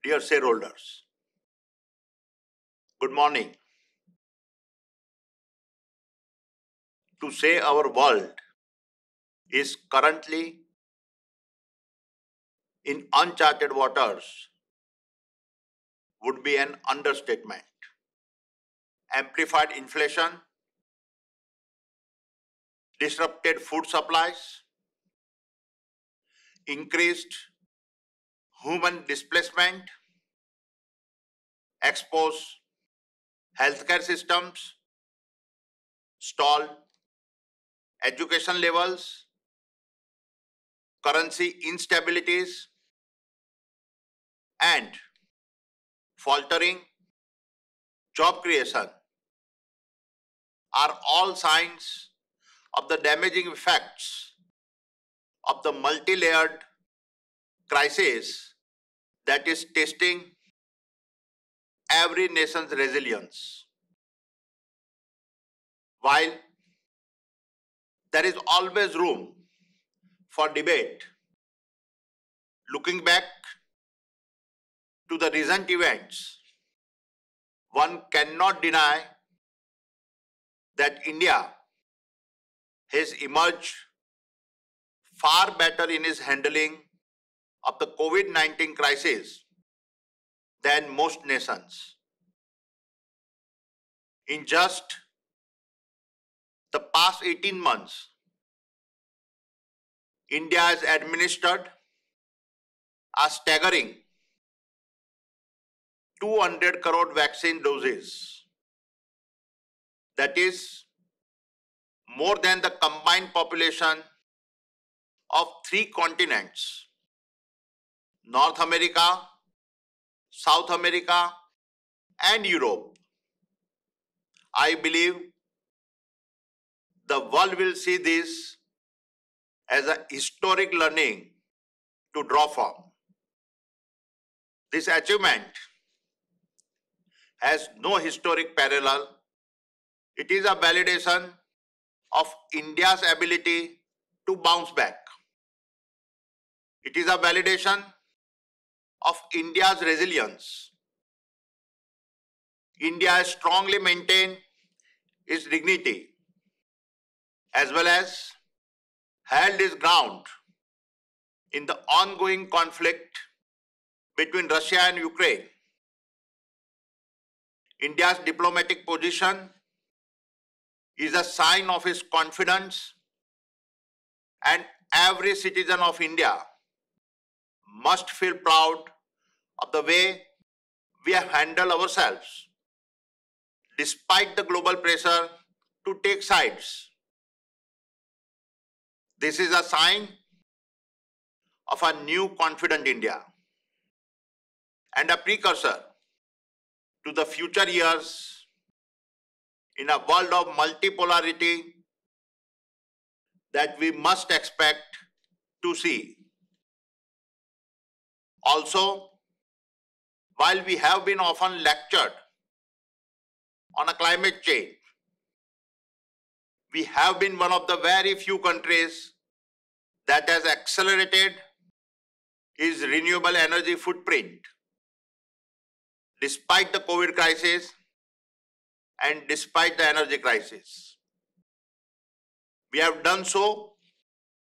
Dear shareholders, good morning. To say our world is currently in uncharted waters would be an understatement. Amplified inflation, disrupted food supplies, increased human displacement, exposed healthcare systems, stalled education levels, currency instabilities, and faltering job creation are all signs of the damaging effects of the multi-layered crisis that is testing every nation's resilience. While there is always room for debate, looking back to the recent events, one cannot deny that India has emerged far better in its handling of the COVID-19 crisis than most nations. In just the past 18 months, India has administered a staggering 200 crore vaccine doses. That is more than the combined population of 3 continents: North America, South America, and Europe. I believe the world will see this as a historic learning to draw from. This achievement has no historic parallel. It is a validation of India's ability to bounce back. It is a validation of India's resilience. India has strongly maintained its dignity as well as held its ground in the ongoing conflict between Russia and Ukraine. India's diplomatic position is a sign of its confidence, and every citizen of India must feel proud of the way we have handled ourselves despite the global pressure to take sides. This is a sign of a new confident India and a precursor to the future years in a world of multipolarity that we must expect to see. Also, while we have been often lectured on a climate change, we have been one of the very few countries that has accelerated its renewable energy footprint despite the COVID crisis and despite the energy crisis. We have done so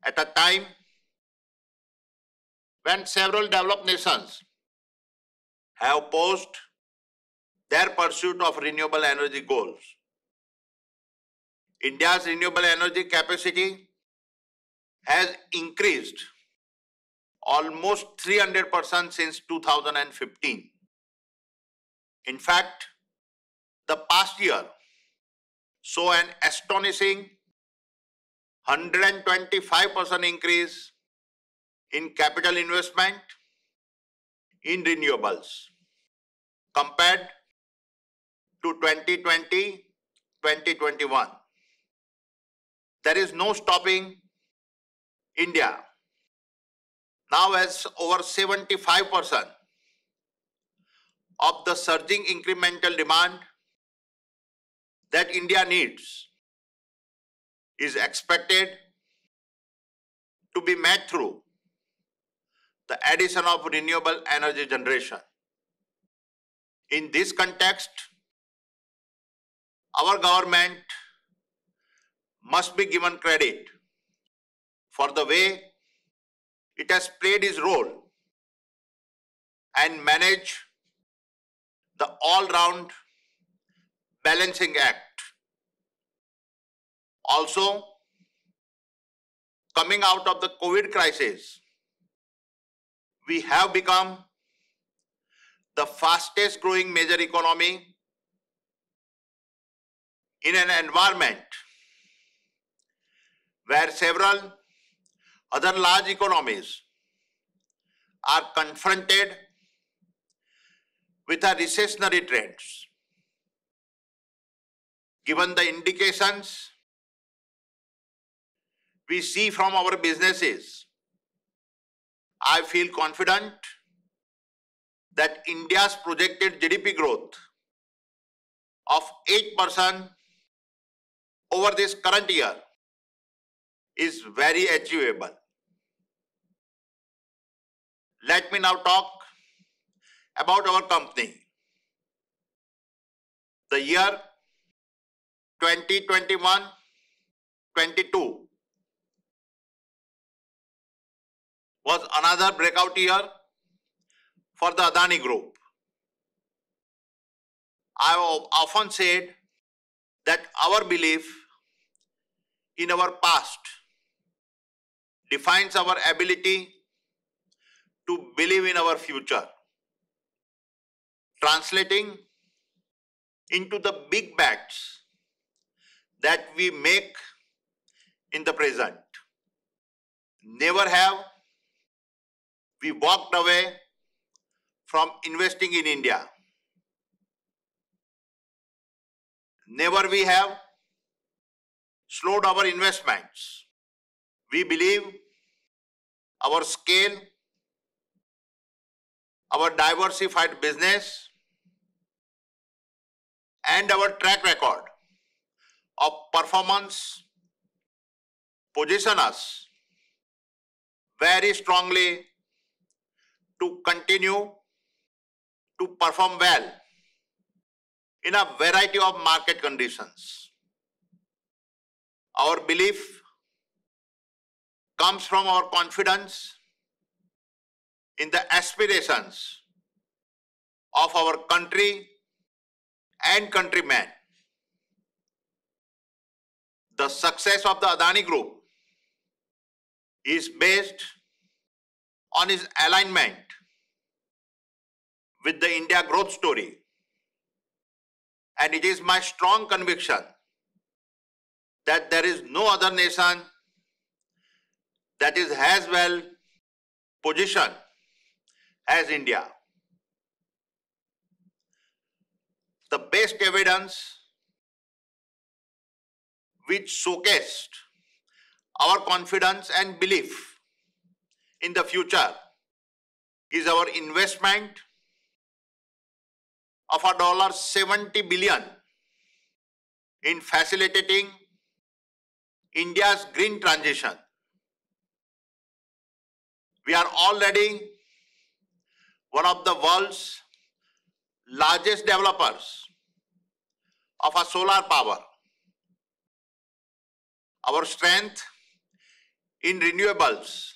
at a time when several developed nations have paused their pursuit of renewable energy goals. India's renewable energy capacity has increased almost 300% since 2015. In fact, the past year saw an astonishing 125% increase in capital investment in renewables compared to 2020-2021. There is no stopping India now has over 75% of the surging incremental demand that India needs is expected to be met through the addition of renewable energy generation. In this context, our government must be given credit for the way it has played its role and managed the all-round balancing act. Also, coming out of the COVID crisis, we have become the fastest growing major economy in an environment where several other large economies are confronted with a recessionary trends. Given the indications we see from our businesses, I feel confident that India's projected GDP growth of 8% over this current year is very achievable. Let me now talk about our company. The year 2021-22 was another breakout year for the Adani Group. I have often said that our belief in our past defines our ability to believe in our future, translating into the big bets that we make in the present. Never have we walked away from investing in India. Never we have slowed our investments. We believe our scale, our diversified business, and our track record of performance position us very strongly to continue to perform well in a variety of market conditions. Our belief comes from our confidence in the aspirations of our country and countrymen. The success of the Adani Group is based on its alignment with the India growth story, and it is my strong conviction that there is no other nation that is as well positioned as India. The best evidence which showcased our confidence and belief in the future is our investment of $70 billion in facilitating India's green transition. We are already one of the world's largest developers of a solar power. Our strength in renewables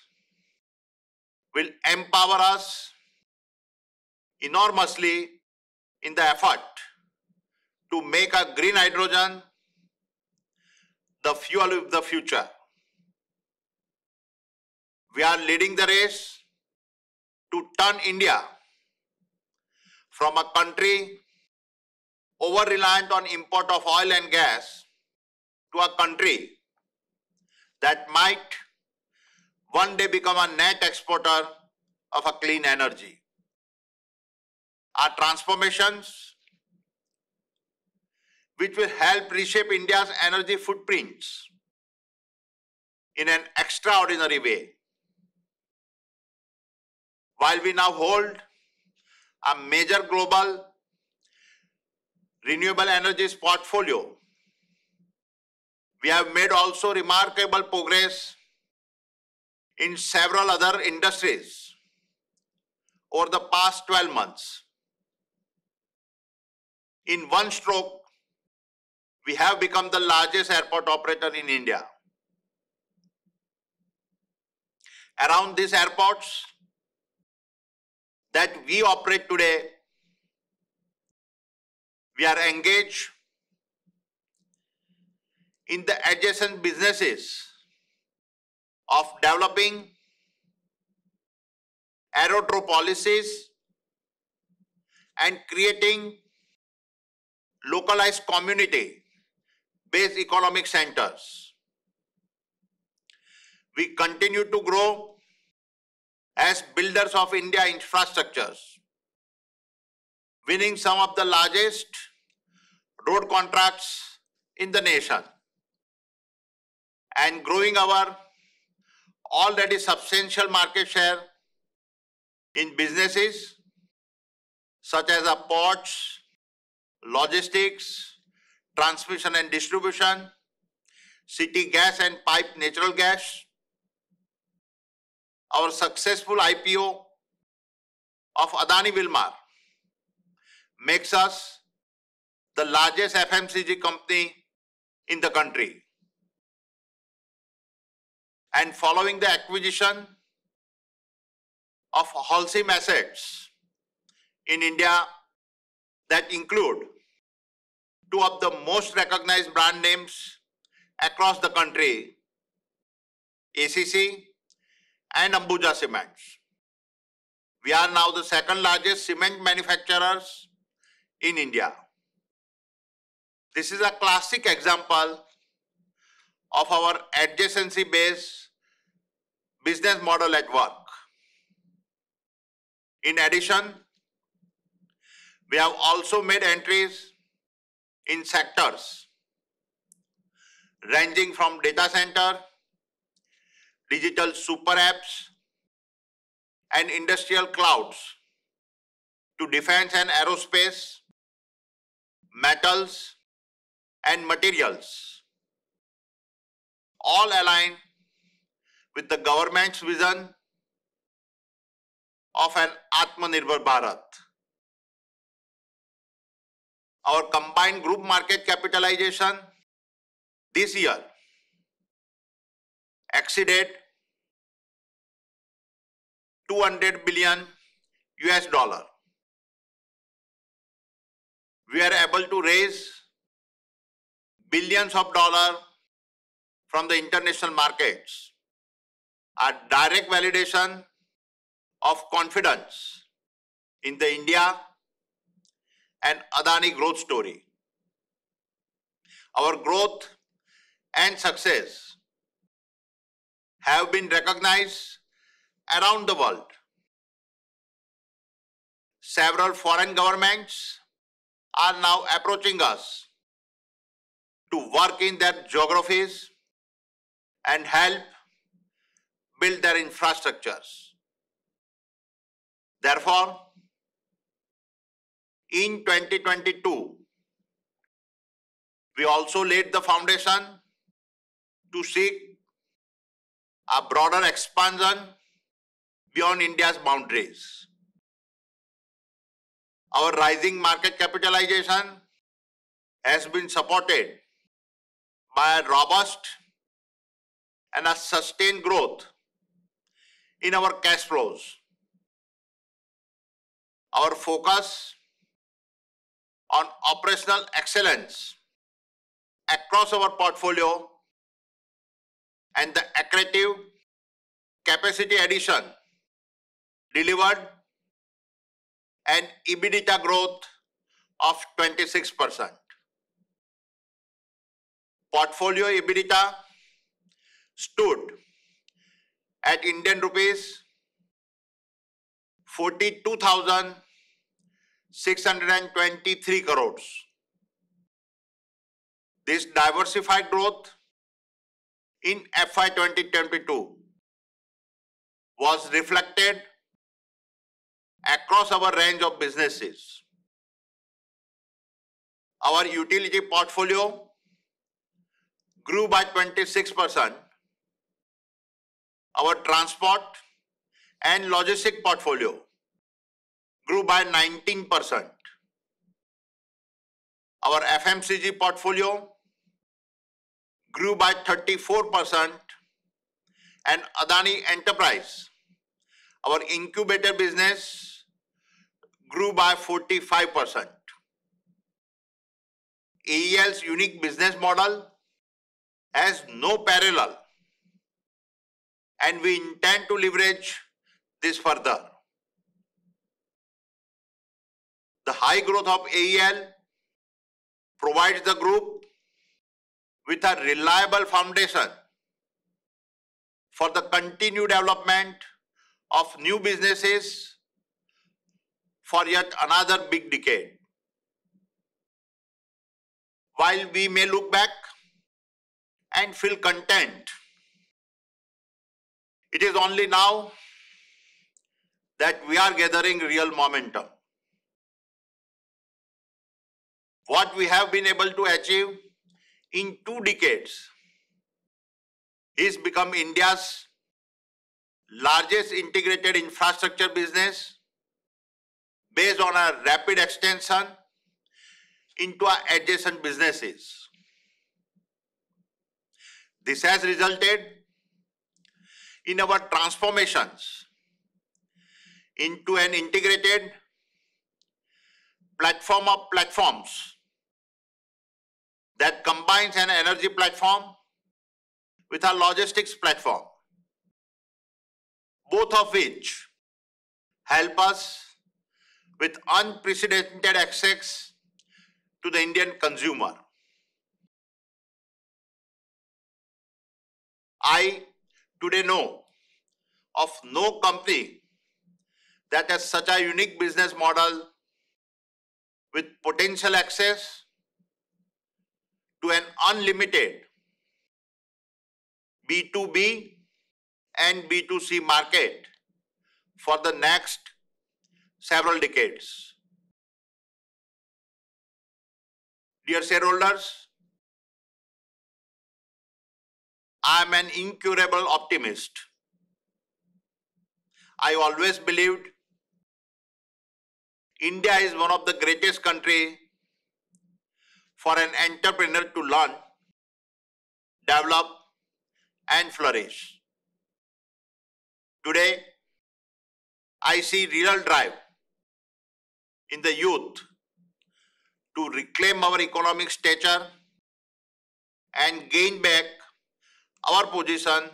will empower us enormously in the effort to make a green hydrogen the fuel of the future. We are leading the race to turn India from a country over-reliant on import of oil and gas to a country that might one day become a net exporter of a clean energy. Our transformations, which will help reshape India's energy footprints in an extraordinary way. While we now hold a major global renewable energies portfolio, we have made also remarkable progress in several other industries over the past 12 months. In one stroke, we have become the largest airport operator in India. Around these airports that we operate today, we are engaged in the adjacent businesses of developing aerodrome policies and creating localized community-based economic centers. We continue to grow as builders of India infrastructures, winning some of the largest road contracts in the nation and growing our already substantial market share in businesses such as ports, logistics, transmission and distribution, city gas and pipe natural gas. Our successful IPO of Adani Wilmar makes us the largest FMCG company in the country. And following the acquisition of Holcim assets in India that include two of the most recognized brand names across the country, ACC and Ambuja Cements. We are now the second largest cement manufacturers in India. This is a classic example of our adjacency-based business model at work. In addition, we have also made entries in sectors ranging from data center, digital super apps, and industrial clouds to defense and aerospace, metals, and materials, all aligned with the government's vision of an Atmanirbhar Bharat. Our combined group market capitalization this year exceeded $200 billion. We are able to raise billions of dollars from the international markets, a direct validation of confidence in the India and Adani growth story. Our growth and success have been recognized around the world. Several foreign governments are now approaching us to work in their geographies and help build their infrastructures. Therefore, in 2022, we also laid the foundation to seek a broader expansion beyond India's boundaries. Our rising market capitalization has been supported by a robust and a sustained growth in our cash flows. Our focus on operational excellence across our portfolio and the accretive capacity addition delivered an EBITDA growth of 26%. Portfolio EBITDA stood at Indian rupees 42,623 crores. This diversified growth in FY 2022 was reflected across our range of businesses. Our utility portfolio grew by 26%. Our transport and logistic portfolio grew by 19%. Our FMCG portfolio grew by 34%, and Adani Enterprise, our incubator business, grew by 45%. AEL's unique business model has no parallel, and we intend to leverage this further. The high growth of AEL provides the group with a reliable foundation for the continued development of new businesses for yet another big decade. While we may look back and feel content, it is only now that we are gathering real momentum. What we have been able to achieve in 2 decades is become India's largest integrated infrastructure business based on a rapid extension into our adjacent businesses. This has resulted in our transformations into an integrated platform of platforms that combines an energy platform with a logistics platform, both of which help us with unprecedented access to the Indian consumer. I today know of no company that has such a unique business model with potential access to an unlimited B2B and B2C market for the next several decades. Dear shareholders, I am an incurable optimist. I always believed India is one of the greatest countries for an entrepreneur to learn, develop, and flourish. Today, I see real drive in the youth to reclaim our economic stature and gain back our position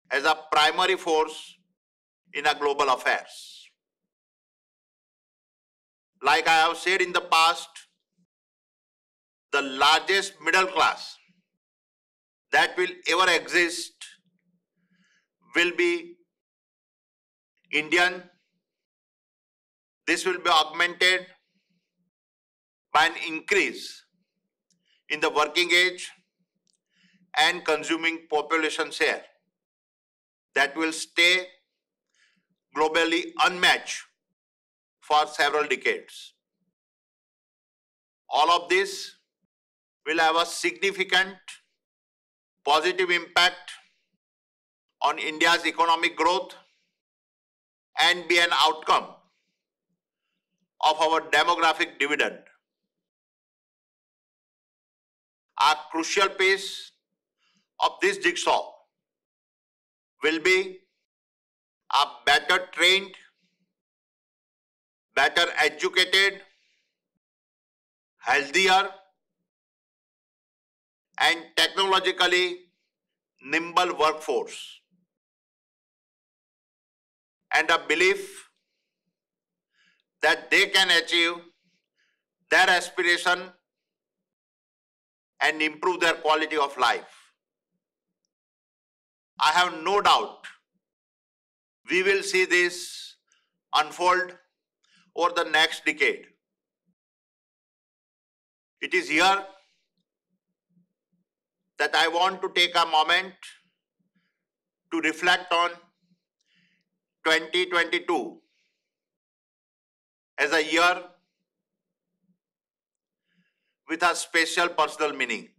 as a primary force in our global affairs. Like I have said in the past, the largest middle class that will ever exist will be Indian. This will be augmented by an increase in the working age and consuming population share that will stay globally unmatched for several decades. All of this will have a significant positive impact on India's economic growth and be an outcome of our demographic dividend. A crucial piece of this jigsaw will be a better trained, better educated, healthier, and technologically nimble workforce, and a belief that they can achieve their aspiration and improve their quality of life. I have no doubt we will see this unfold over the next decade. It is here that I want to take a moment to reflect on 2022 as a year with a special personal meaning.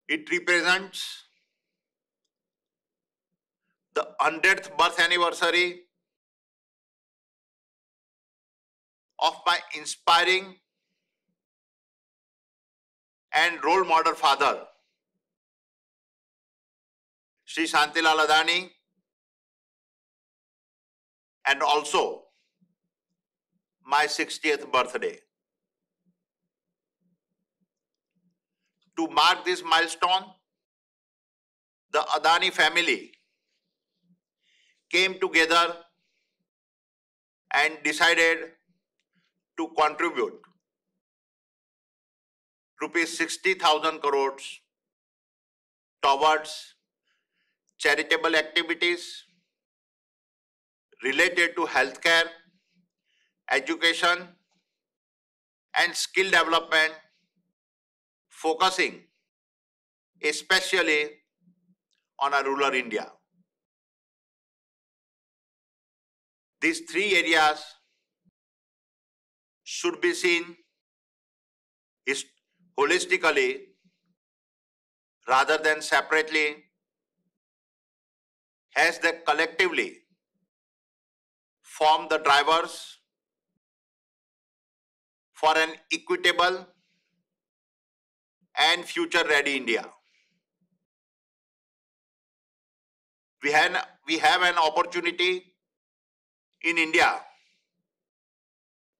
It represents the 100th birth anniversary of my inspiring and role model father, Shri Shantilal Adani, and also my 60th birthday. To mark this milestone, the Adani family came together and decided to contribute rupees 60,000 crores towards charitable activities related to healthcare, education, and skill development, focusing especially on a rural India. These three areas should be seen holistically rather than separately, as they collectively form the drivers for an equitable and future-ready India. We have an opportunity in India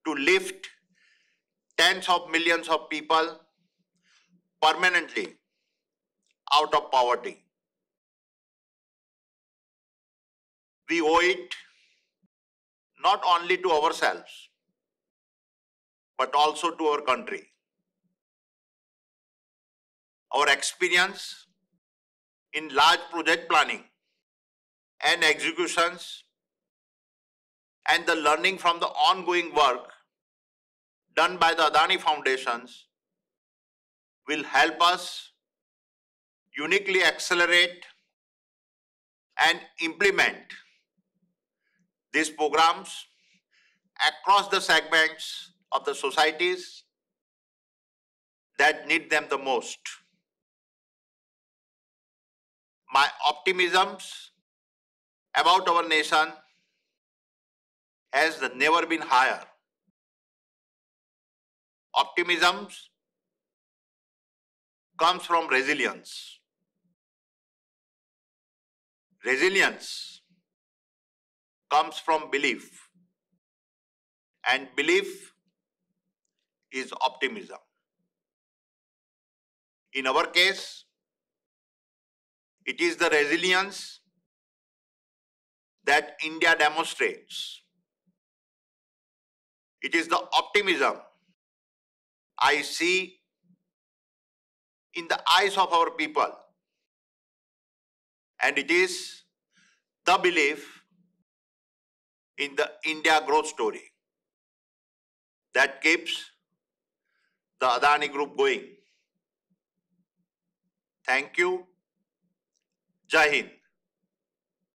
to lift tens of millions of people permanently out of poverty. We owe it not only to ourselves, but also to our country. Our experience in large project planning and executions and the learning from the ongoing work done by the Adani Foundations will help us uniquely accelerate and implement these programs across the segments of the societies that need them the most. My optimisms about our nation has never been higher. Optimism comes from resilience. Resilience comes from belief. And belief is optimism. In our case, it is the resilience that India demonstrates. It is the optimism I see in the eyes of our people. And it is the belief in the India growth story that keeps the Adani Group going. Thank you. Jai Hind.